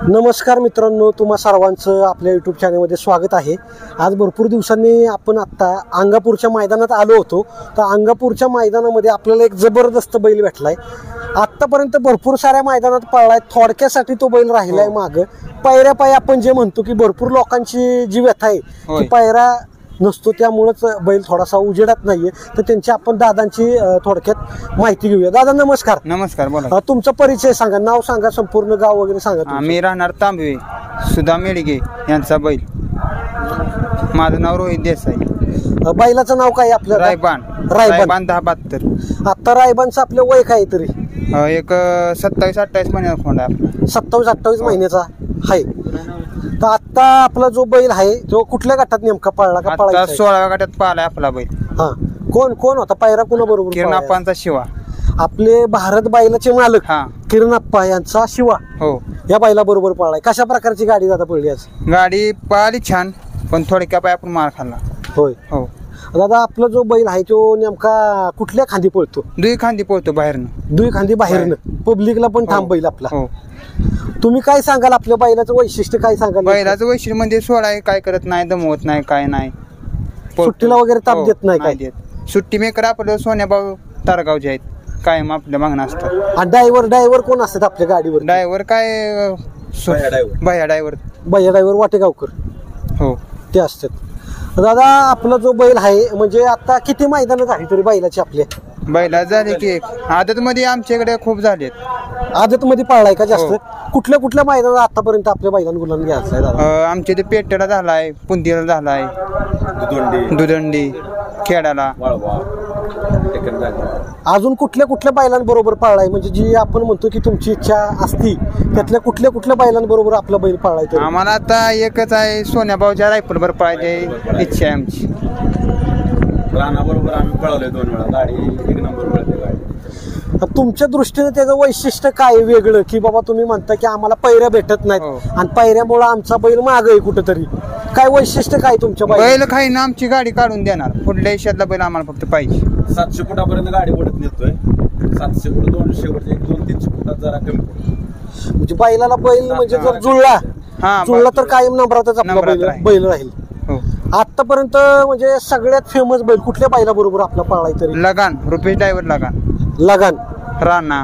नमस्कार मित्रांनो, तुम्हा सर्वांचं आपल्या यूट्यूब चॅनलमध्ये स्वागत आहे। आज भरपूर दिवसांनी आपण आत्ता अंगापूरच्या मैदानात आलो होतो। तर अंगापूरच्या मैदानामध्ये आपल्याला एक जबरदस्त बैल भेटलाय। आत्तापर्यंत भरपूर साऱ्या मैदानात पळलाय, थोडक्यासाठी तो बैल राहिलाय मागं। पायऱ्या पायी आपण जे म्हणतो की भरपूर लोकांची जी व्यथा आहे की पायरा नसतो, त्यामुळेच बैल थोडासा उजेडात नाहीये। तर त्यांची आपण दादांची थोडक्यात माहिती घेऊया। दादा नमस्कार। नमस्कार, बोला। तुमचा परिचय सांगा, नाव सांगा, संपूर्ण गाव वगैरे सांगा। आम्ही राहणार तांबवे, सुधा मेडगे यांचा बैल। माझं नाव रोहित देसाई। बैलाचं नाव काय आपलं? रायबान 1072। आता रायबानचं आपलं वय काय तरी? एक 27-28 महिन्याचा खोंड आहे आपला। 27-28 महिन्याचा आहे। तर आता आपला जो बैल आहे तो कुठल्या गटात नेमका पळला का? आता 16व्या गटात पाहिलाय आपला बैल। हा, कोण कोण होता पायरा? कोणा बरोबर? किरणाप्पांचा शिवा। आपले भारत बैलाचे मालक किरणाप्पा यांचा शिवा हो, या बैला बरोबर पळलाय। कशा प्रकारची गाडी दादा पडली आज? गाडी पळाली छान, पण थोडक्या पाय आपण मार खाल्ला। होय हो दादा, आपला जो बैल आहे तो नेमका कुठल्या खांदी पळतो? दुई खांदी पळतो बाहेरनं। दुई खांदी बाहेरनं, पब्लिकला पण थांब बैल आपला। हो, तुम्ही काय सांगाल आपल्या बैलाचं वैशिष्ट्य काय सांगाल? बैलाचं वैशिष्ट्य म्हणजे सोळा आहे, काय करत नाही, दमवत नाही, काय नाही, सुट्टीला वगैरे ताप देत नाही काय? सुट्टी मेकर आपलं सोन्याभाऊ तारगावचे आहेत, कायम आपल्या मागणं असतात। आणि ड्रायव्हर कोण असतात आपल्या गाडीवर? ड्रायव्हर काय भैया ड्रायव्हर वाटेगावकर हो, ते असतात। दादा, आपला जो बैल आहे म्हणजे आता किती मैदान झाली तरी बैलाची आपल्या? बैला झाले की आदत मध्ये आमच्याकडे खूप झालेत। आदत मध्ये पळलाय का जास्त? कुठल्या मैदानात आतापर्यंत आपल्या बैलांना गुलाम घ्यायचा? आमच्या इथे पेटेला झालाय, पुंदीला झालाय, दुदंडी, खेळाला। अजून कुठल्या बैलांबरोबर पळलाय म्हणजे जी आपण म्हणतो की तुमची इच्छा असती त्यातल्या कुठल्या बैलांबरोबर आपला बैल पळलाय? आम्हाला आता एकच आहे, सोन्याभाऊच्या रायफल बर पळायची इच्छा आहे आमची। राणाबरोबर आम्ही पळवले 2 वेळा, गाडी एक नंबर पळते गाडी। तुमच्या दृष्टीने त्याचं वैशिष्ट्य काय वेगळं की बाबा तुम्ही म्हणता की आम्हाला पैऱ्या भेटत नाहीत आणि पैऱ्यामुळे आमचा बैल माग आहे कुठेतरी? काय वैशिष्ट्य काय तुमच्या बैल काही ना आमची गाडी काढून देणार, कुठल्या देशातला बैल आम्हाला फक्त पाहिजे। 700 फुटापर्यंत गाडी पडत नेतोय, 700 फूट 200 फूट 200-300 फुटात जरा कमी पडतो। म्हणजे बैलाला बैल म्हणजे जर जुळला तर कायम नंबरातच आपला बैल राहील। आतापर्यंत म्हणजे सगळ्यात फेमस बैल कुठल्या बैला बरोबर आपला पळलाय तरी? लगान, रुपेश ड्रायव्हर लगान राणा।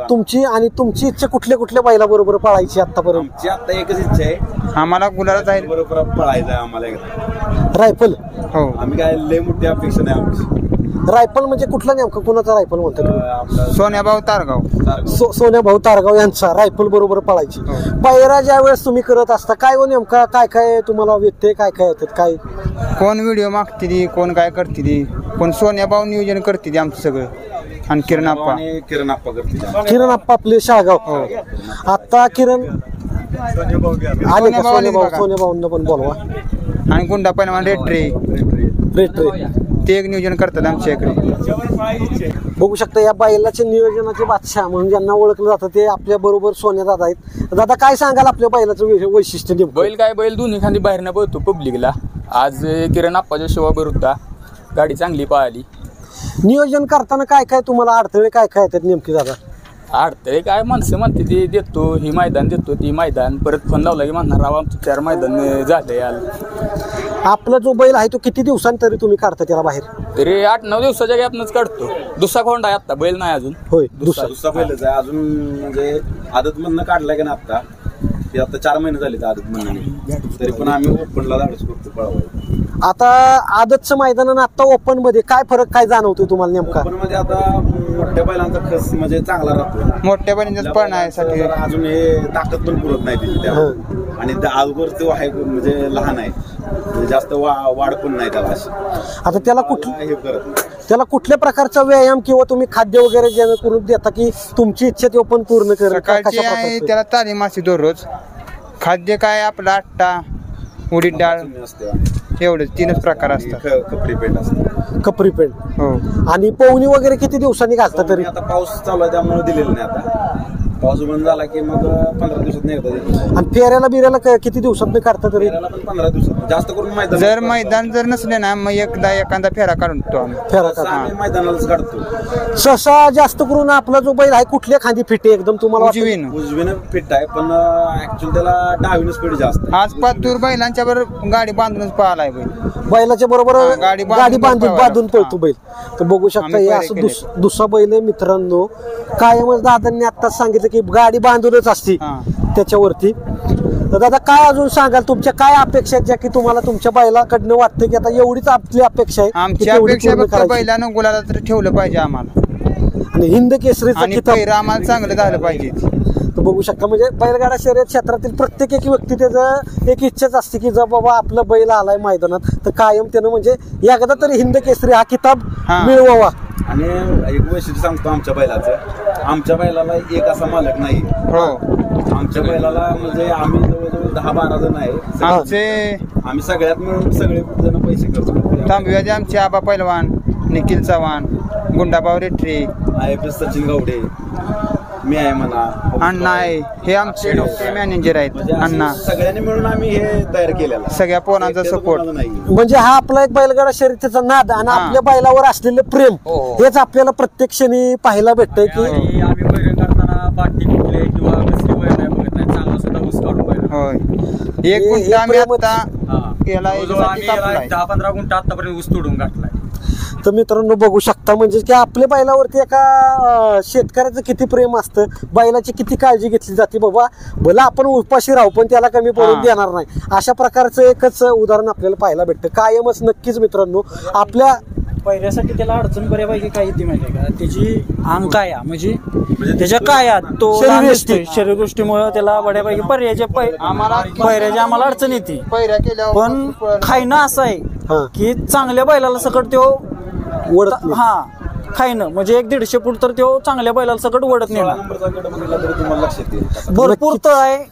तुमची इच्छा कुठल्या बैला बरोबर पळायची आतापर्यंत? आमची आता एकच इच्छा आहे, आम्हाला गुलाला जाईल बरोबर पळायचं आम्हाला एकदा रायफल। हो, आम्ही काय लय मोठी अपेक्षा नाही आमची। रायफल म्हणजे कुठला नेमका कोणाचा रायफल म्हणतात? सोन्याभाऊ तारगाव। सोन्याभाऊ तारगाव यांचा रायफल बरोबर पळायची। पायरा ज्या वेळेस तुम्ही करत असता काय नेमका काय तुम्हाला व्यत्यय काय येतात? काय कोण व्हिडिओ मागते ती, कोण काय करते ती, कोण सोन्याभाऊ नियोजन करते ती आमचं सगळं, आणि किरणाप्पा करते। आपले शाळगाव। आता किरण आले का? सोन्याभाऊंना पण बोलवा। आणि गुंडा पहिलवान रेट्रे ते एक नियोजन करतात आमच्या इकडे। बघू शकता या बैलाच्या नियोजनाचे बादशाह म्हणून ज्यांना ओळखलं जातं ते आपल्या बरोबर सोन्या दादा आहेत। दादा काय सांगाल आपल्या बैलाचं वैशिष्ट्य? बैल दोन्ही खांदी बाहेरनं पळतो पब्लिकला। आज किरण आप्पाच्या शिवा विरुद्ध गाडी चांगली पळाली। नियोजन करताना काय तुम्हाला अडथळे काय येतात नेमकी दादा? अडथळे काय, माणसं म्हणते ती देतो, ही मैदान देतो, ती मैदान, परत फोन लावला की म्हणणार राव आमचं 4 मैदान झालं याल। आपला जो बैल आहे तो किती दिवसांतरी तुम्ही काढता त्याला बाहेर? तरी 8-9 दिवसाच्या गॅपनच काढतो। दुसरा खोंड आहे आता, बैल नाही अजून। होय, दुसरा बैलच आहे अजून, म्हणजे आदत मधनं काढलाय का ना आता, ते आता 4 महिने झाले आदत मधनं, तरी पण आम्ही ओपनला धाडस करतो पळवायला। आता आदतचं मैदान आणि आता ओपन मध्ये काय फरक काय जाणवतोय तुम्हाला नेमका? ओपन मध्ये आता मोठ्या बैलांचा खस म्हणजे चांगला राहतो, मोठ्या बैलांच्या पळण्यासाठी अजून हे ताकद पण पुरत नाही तिथे आणि अगोदर तो आहे म्हणजे लहान आहे, म्हणजे जास्त वाढ पण नाही त्याला अशी। आता त्याला कुठल्या प्रकारचा व्यायाम किंवा तुम्ही खाद्य वगैरे जेवण करून देता की तुमची इच्छा ते पण पूर्ण करेल? त्याला तालीम असते दररोज। खाद्य काय आपलं आट्टा, उडीद डाळ, एवढंच 3च प्रकार असतात। कपरी पेंट हो। आणि पवनी वगैरे किती दिवसांनी घालता तरी? आता पाऊस चालू आहे त्यामुळे दिलेलं नाही आता। पाऊस बंद झाला की मग 15 दिवसात एकदा देतो. आणि फेऱ्याला बिऱ्याला किती दिवसात काढता तरी? फेऱ्याला पण 15 दिवसात, जास्त करून मैदान जर मैदान जर नसले ना मग एखादा फेरा काढून तो आम्ही. फेरा तसं काढता आम्ही मैदानालाच काढतो. सहसा जास्त करून आपला जो बैल आहे कुठल्या खांदी फिटे एकदम तुम्हाला वाटतं? उजवीन उजवीनं फिट आहे पण ऍक्च्युअली त्याला डावीनं स्पीड जास्त आहे. आज पातूर बैलांच्या बरोबर गाडी बांधूनच पळालाय बैल. बैलाच्या बरोबर हा, गाडी गाडी बांधून बांधून पळवायला. पळतो बैल. तर बघू शकता आम्ही हे पैरे असं केले. दुसरा बैल आहे मित्रांनो. कायमच दादांनी आत्ताच सांगितलं की गाडी बांधूनच असते हा. त्याच्यावरती. तर दादा काय अजून सांगाल, तुमच्या काय अपेक्षा आहेत ज्या की तुम्हाला तुमच्या बैलाकडनं वाटतं की आता एवढीच आपली अपेक्षा आहे की आमची तेवढी अपेक्षा पूर्ण फक्त करायची. बैलानं गुलाला तर ठेवलं पाहिजे आम्हाला आणि हिंद केसरीचा आणि किताब पैर आम्हाला चांगलं झालं पाहिजे. तर बघू शकता म्हणजे बैलगाडा शर्यत क्षेत्रातील प्रत्येक एक व्यक्ती त्याचं एक इच्छाच असते की जर बाबा आपला बैल आलाय मैदानात तर कायम त्यानं म्हणजे एकदा तरी हिंद केसरी हा किताब हा. मिळवावा. आणि एक वैशिष्ट्य सांगतो आमच्या बैलाचं, आमच्या बैलाला एक असा मालक नाही. हो आमच्या बैलाला म्हणजे आम्ही जवळजवळ 10-12 जण आहे. आमचे आम्ही सगळ्यात मिळून सगळे जण पैसे खर्च करतो. तांबव्याचे आमचे आबा पैलवान, निखिल चव्हाण, गुंडाभाऊ रेट्रे, IFS सचिन गावडे, मी आहे म्हणा, अण्णा आहे, हे आमचे मॅनेजर आहेत. म्हणजे अण्णा असे सगळ्यांनी मिळून आम्ही हे तयार केलेलं आहे. सगळ्या पोरांचा त्याचं सपोर्ट. कोणाला नाही. म्हणजे हा आपला एक बैलगाडा शर्यतीचा नाद आणि हा. आपल्या बैलावर असलेलं प्रेम हो, हो. हेच आपल्याला प्रत्येक क्षणी पाहायला भेटतंय की आणि आम्ही बैल करताना पाठी कुठले किंवा कसली बैल नाही बघत नाही, चांगला सुद्धा ऊस काढून बैल. होय. हे एक गुंठ आम्ही प्रेमच. आता हा. याला जवळजवळ आम्ही कापलाय. 10-15 गुंठ आतापर्यंत ऊस तोडून काढलाय. तर मित्रांनो बघू शकता म्हणजे की आपल्या बैलावरती एका शेतकऱ्याचं किती प्रेम असतं, बैलाची किती काळजी घेतली जाते. बाबा भला आपण उपाशी राहू पण त्याला कमी पडून हा. देणार नाही, अशा प्रकारचं एकच उदाहरण आपल्याला पाहायला भेटतं. कायमच नक्कीच मित्रांनो आपल्या पहिल्यासाठी त्याला अडचण बऱ्यापैकी काय येते माहिती आहे का, त्याची अंग काया म्हणजे त्याच्या कायात तो शरीरयष्टी. शरीरदृष्टीमुळे त्याला बऱ्यापैकी पहिऱ्याची आम्हाला अडचण येते. पैऱ्या केल्यावर पण खायनं असं हा. आहे की चांगल्या बैलाला सकट तो ओढत नाही. हा खायनं म्हणजे 1-150 फूट तर तो चांगल्या बैलाला सकट ओढत 16 नाही. नंबरचा गट म्हणला तरी तुम्हाला लक्षात येईल. भरपूर तळ आहे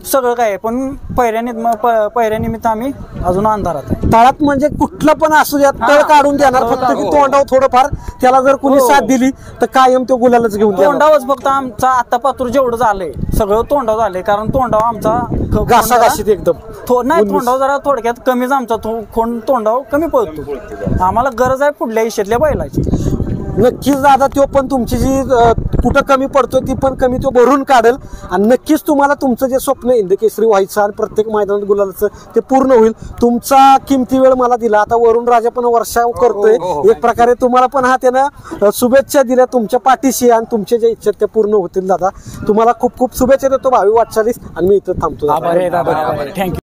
सगळं काय आहे, पण पहिऱ्यानिमित्त आम्ही अजून अंधारात आहे. तळात म्हणजे कुठलं पण असू द्या तळ काढून देणार, फक्त की तोंडावर थोडंफार त्याला जर कुणी हो. साथ दिली तर कायम तो गुलालच घेऊन देणार. तोंडावरच फक्त आमचा आता पातूर जेवढं झालंय सगळं तोंडावर झालंय, कारण तोंडावर आमचा घासाघाशीत एकदम नाही तोंडावर जरा थोडक्यात कमीच आमचा खोंड तोंडावर कमी पळतो. आम्हाला गरज आहे पुढल्या इशेतल्या बैलाची. नक्कीच दादा तो पण तुमची जी कुठं कमी पडतो ती पण कमी तो भरून काढेल आणि नक्कीच तुम्हाला तुमचं जे स्वप्न हिंद केसरी व्हायचं आणि प्रत्येक मैदानात गुलालाचं ते पूर्ण होईल. तुमचा किमती वेळ मला दिला. आता वरुण राजा पण वर्षाव करतोय एक प्रकारे, तुम्हाला पण हा त्यानं शुभेच्छा दिल्या तुमच्या पाठीशी आणि तुमच्या ज्या इच्छा त्या पूर्ण होतील. दादा तुम्हाला खूप खूप शुभेच्छा देतो भावी वाटचालीस आणि मी इथं थांबतो. आभार आहे दादा, थँक्यू.